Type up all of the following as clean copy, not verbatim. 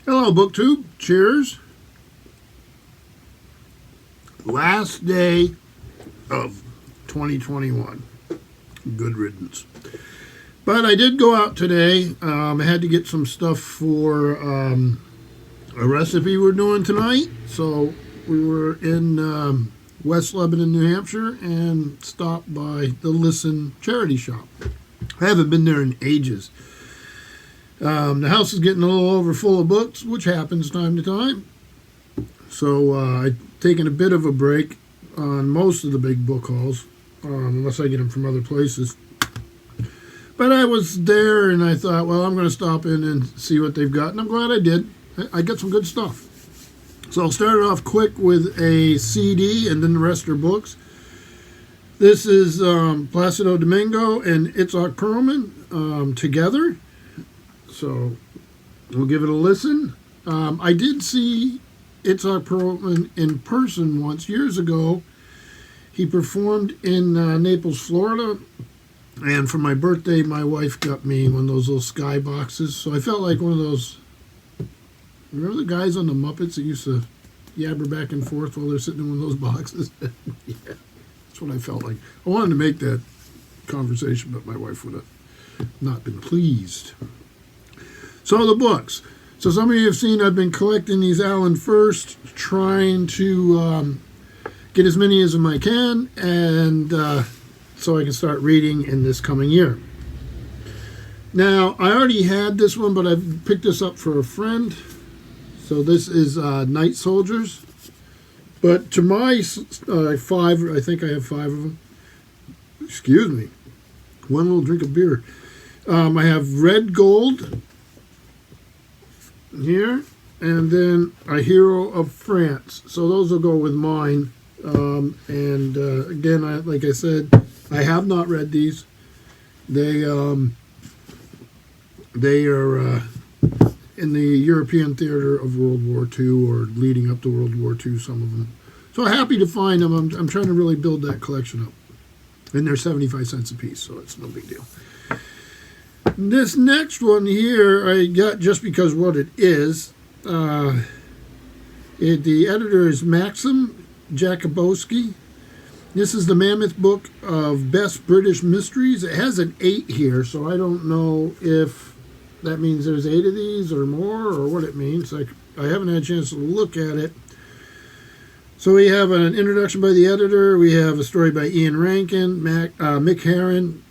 Hello, BookTube. Cheers. Last day of 2021. Good riddance. But I did go out today. I had to get some stuff for a recipe we're doing tonight. So we were in West Lebanon, New Hampshire, and stopped by the Listen charity shop. I haven't been there in ages. The house is getting a little over full of books, which happens time to time. So I've taken a bit of a break on most of the big book hauls, unless I get them from other places. But I was there and I thought, well, I'm going to stop in and see what they've got. And I'm glad I did. I got some good stuff. So I'll start it off quick with a CD and then the rest are books. This is Placido Domingo and Itzhak Perlman together. So we'll give it a listen. I did see Itzhak Perlman in person once, years ago. He performed in Naples, Florida. And for my birthday, my wife got me one of those little sky boxes. So I felt like one of those, remember the guys on the Muppets that used to yabber back and forth while they're sitting in one of those boxes? Yeah, that's what I felt like. I wanted to make that conversation, but my wife would have not been pleased. So the books. So some of you have seen I've been collecting these Alan First, trying to get as many as I can, and so I can start reading in this coming year. Now, I already had this one, but I picked this up for a friend. So this is Night Soldiers. But to my five, I think I have 5 of them. Excuse me. One little drink of beer. I have Red Gold here, and then A Hero of France. So those will go with mine. Again, like I said, I have not read these. They are in the European theater of World War II, or leading up to World War II, some of them. So happy to find them. I'm trying to really build that collection up. And they're 75 cents a piece, so it's no big deal. This next one here I got just because what it is. The editor is Maxim Jakubowski. This is the Mammoth Book of Best British Mysteries. It has an 8 here, so I don't know if that means there's 8 of these or more, or what it means. I haven't had a chance to look at it. So we have an introduction by the editor. We have a story by Ian Rankin, Mick Herron,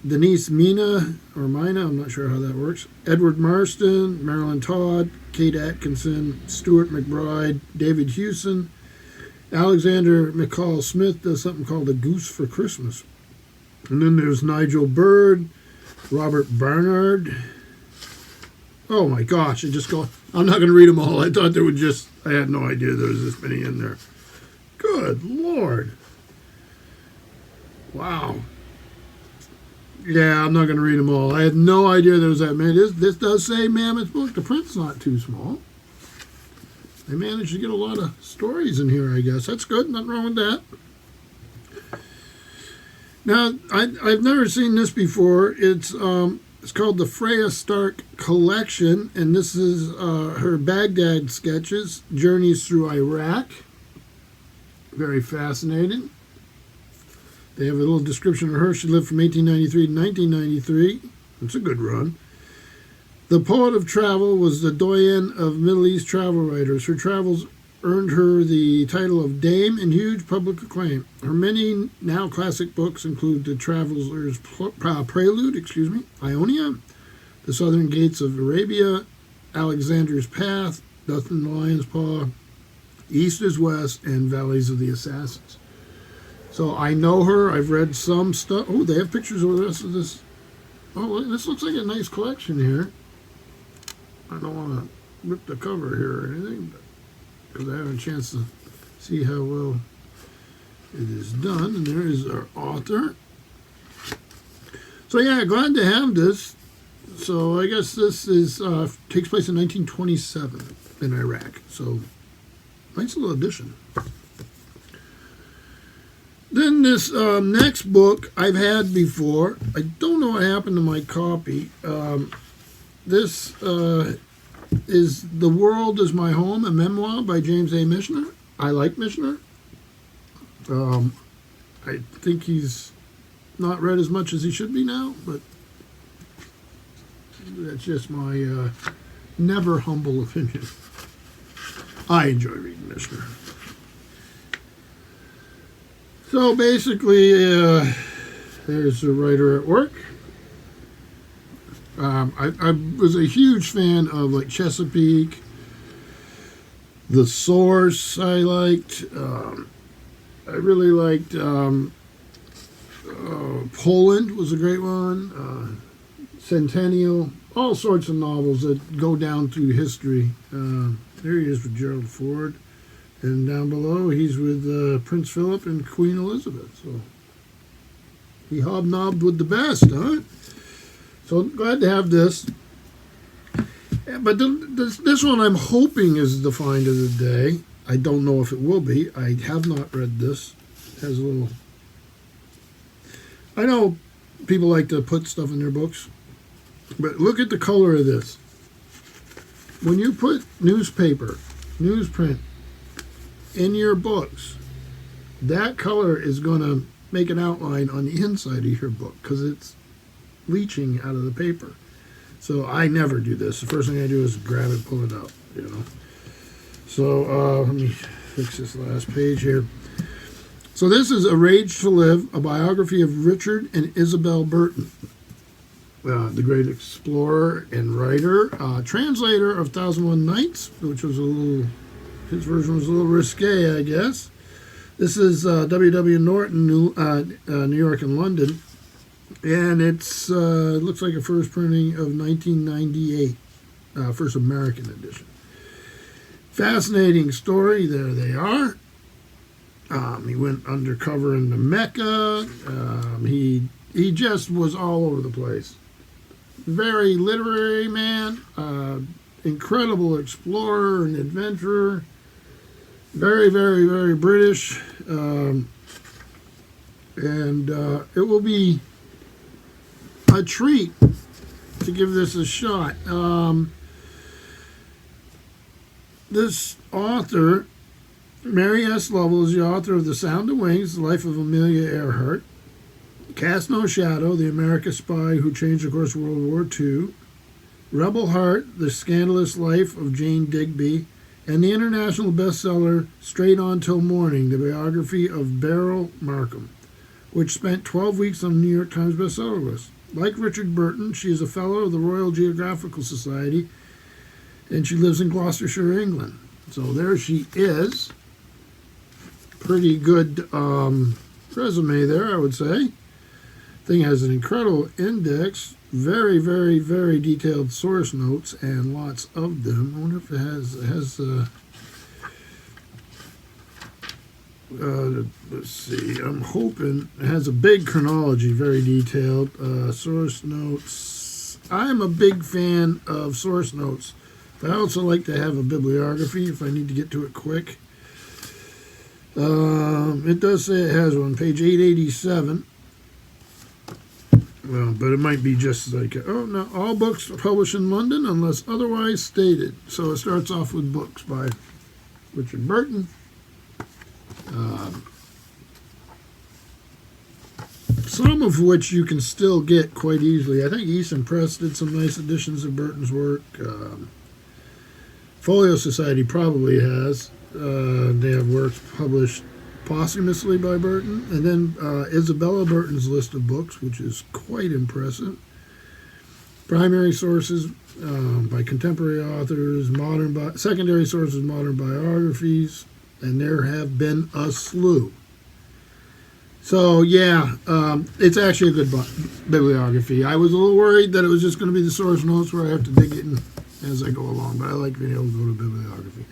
Denise Mina, I'm not sure how that works, Edward Marston, Marilyn Todd, Kate Atkinson, Stuart McBride, David Hewson. Alexander McCall Smith does something called A Goose for Christmas. And then there's Nigel Bird, Robert Barnard. Oh my gosh, I'm not going to read them all. I thought I had no idea there was this many in there. Good Lord. Wow. Yeah, I'm not going to read them all. I had no idea there was that many. This does say Mammoth Book. The print's not too small. They managed to get a lot of stories in here, I guess. That's good. Nothing wrong with that. Now, I've never seen this before. It's called the Freya Stark Collection, and this is her Baghdad sketches, Journeys Through Iraq. Very fascinating. They have a little description of her. She lived from 1893 to 1993. It's a good run. The poet of travel was the doyen of Middle East travel writers. Her travels earned her the title of Dame and huge public acclaim. Her many now classic books include The Traveler's Prelude, Ionia, The Southern Gates of Arabia, Alexander's Path, Death in the Lion's Paw, East is West, and Valleys of the Assassins. So I know her. I've read some stuff. Oh, they have pictures of the rest of this. Oh, this looks like a nice collection here. I don't want to rip the cover here or anything, because I haven't a chance to see how well it is done. And there is our author. So yeah, glad to have this. So I guess this is takes place in 1927 in Iraq. So nice little addition. Then this next book I've had before. I don't know what happened to my copy. This is The World is My Home, a memoir by James A. Michener. I like Michener. I think he's not read as much as he should be now, but that's just my never humble opinion. I enjoy reading Michener. So basically, there's a writer at work. I was a huge fan of like Chesapeake, The Source. I liked. I really liked Poland was a great one. Centennial, all sorts of novels that go down through history. There he is with Gerald Ford. And down below, he's with Prince Philip and Queen Elizabeth. So he hobnobbed with the best, huh? So glad to have this. But this one I'm hoping is the find of the day. I don't know if it will be. I have not read this. It has a little... I know people like to put stuff in their books, but look at the color of this. When you put newspaper, newsprint in your books, that color is going to make an outline on the inside of your book because it's leaching out of the paper. So I never do this. The first thing I do is grab it, pull it out, you know. So let me fix this last page here. So this is A Rage to Live, a biography of Richard and Isabel Burton, the great explorer and writer, translator of 1001 Nights, which was a little, his version was a little risque, I guess. This is W.W. Norton, New York and London, and it's it looks like a first printing of 1998, first American edition. Fascinating story. There they are. He went undercover into Mecca. He just was all over the place. Very literary man, incredible explorer and adventurer. Very, very, very British. And it will be a treat to give this a shot. This author, Mary S. Lovell, is the author of The Sound of Wings, The Life of Amelia Earhart, Cast No Shadow, The American Spy Who Changed the Course of World War II, Rebel Heart, The Scandalous Life of Jane Digby, and the international bestseller Straight On Till Morning, the biography of Beryl Markham, which spent 12 weeks on the New York Times bestseller list. Like Richard Burton, she is a fellow of the Royal Geographical Society, and she lives in Gloucestershire, England. So there she is. Pretty good resume there, I would say. Thing has an incredible index, very, very, very detailed source notes, and lots of them. I wonder if it has let's see, I'm hoping it has a big chronology, very detailed. Source notes. I'm a big fan of source notes, but I also like to have a bibliography if I need to get to it quick. It does say it has one, page 887. Well, but it might be just like, oh no, all books are published in London unless otherwise stated. So it starts off with books by Richard Burton. Some of which you can still get quite easily. I think Easton Press did some nice editions of Burton's work. Folio Society probably has. They have works published posthumously by Burton. And then Isabella Burton's list of books, which is quite impressive. Primary sources by contemporary authors, secondary sources, modern biographies, and there have been a slew. So, yeah, it's actually a good bibliography. I was a little worried that it was just going to be the source notes where I have to dig it in as I go along, but I like being able to go to bibliography.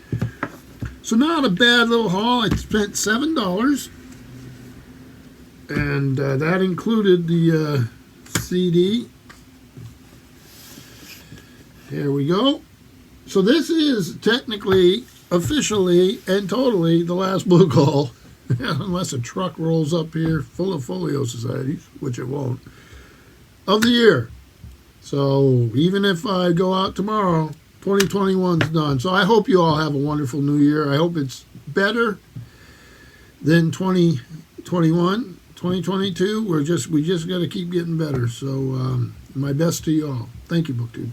So not a bad little haul. I spent $7, and that included the CD. Here we go. So this is technically, officially, and totally the last book haul, unless a truck rolls up here full of Folio Societies, which it won't, of the year. So even if I go out tomorrow, 2021's done. So I hope you all have a wonderful new year. I hope it's better than 2021, 2022. We just got to keep getting better. So my best to you all. Thank you, BookTube.